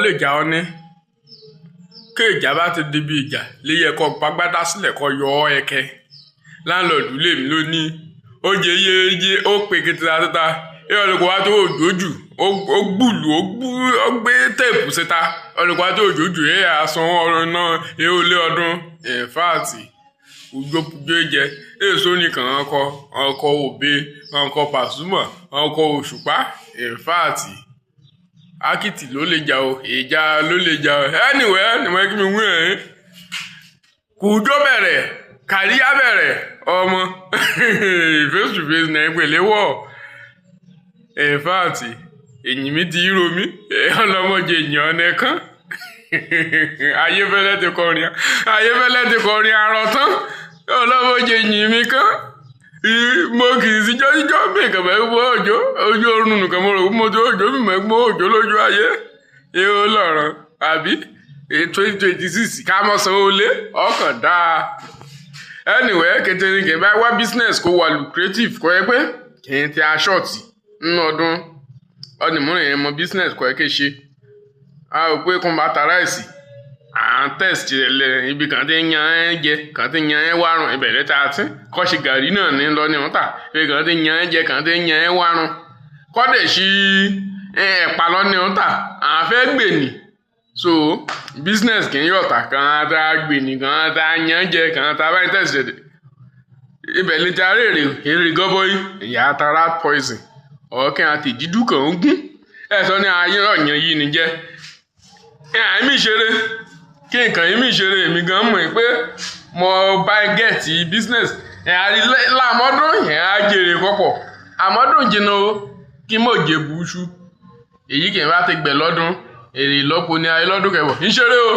lè jà ọ ní kéèjà bá ti di bí ìjà léyẹ kọ gbàgbádá sílẹ̀ kọ yọ ọ ẹkẹ láńlọ́ọ̀dù lèmi ló ní ó jẹ yéye ó pe kìtìlá títa olùkọ́ wa tó òjòjù ó gbùlù ó gbé téèpù síta olùkọ́ wa tó òjòjù àsan ọ̀rọ̀ náà ó lé ọdún ìfáàtì òjòjò jẹ èso nìkan ọkọ òbe ọkọ Pasuma ọkọ Òṣùpá ìfáàtì akitì ló lè jà o ìjà ló lè jà o anyway ni wọ́n kí mi wí ẹ̀ kùjọ bẹ̀rẹ̀ kàríyá bẹ̀rẹ̀ ọmọ face to face náà ìpele wọ̀ ìfáàtì èyìn mi ti ro mi ọlọ́mọdé èèyàn nìkan ayéfẹ́lẹ́ ti kọrin arọ tán ọlọ́mọdé èyìn mi kan mo kì í sí jọ́jíjọ́ bí nǹkan bẹ́ẹ̀ gbọ́ òjò ojú oorun nìkan mo rò mo tó òjò mi mọ̀ gbọ́ òjò lójú ayé yóò lọ̀rọ̀ àbí 2026 ká mọ̀ sanwó lé ọkàn dáa anyway kété ní kí n bá wá business kó wà lucrative kọ́ ẹ pé kì í ti aṣọ́ọ̀tì nínú ọdún ọdúnmọ́rin yẹn mọ business kọ́ ẹ ké ṣe a rò pé kún bá ta ráìsì à ń test rẹ̀ ibi kan tí ń yan ẹ́ jẹ kan tí ń yan ẹ́ wárùn ìbẹ̀rẹ̀ tá a tí kọ́ ṣe gàrí náà ní lọ ní ọ̀tà ibi kan tí ń yan ẹ́ jẹ kan tí ń yan ẹ́ wárùn kọ́dẹ̀ sí ẹ̀pà lọ ní ọ̀tà à ń fẹ́ gbèní so business kì í yọ̀tà kan tá a gbèní kan tá a yan jẹ kan tá a bá ń test rẹ̀ ibẹ̀ lè ta èrè gọ́bọ́í ìyá ta rat poison ọ̀kẹ́ àti ìdídú kan ń gún ẹ̀sọ́ ní ayé ọ̀yàn yìí ní jẹ́ àìmí ìṣeré kí nǹkan yìí mí ìṣeré èmi gan mọ̀ pé mo bá gẹ̀ẹ́tì business láàmọ́dún yẹn á jèrè pọ̀pọ̀ àmọ́dún jìnnà o kí mo jẹ bùṣú èyí kì í bá ti gbẹ̀ lọ́dún èrè ìlọ́po ní ayé lọ́dún kẹwọ̀ ìṣeré o.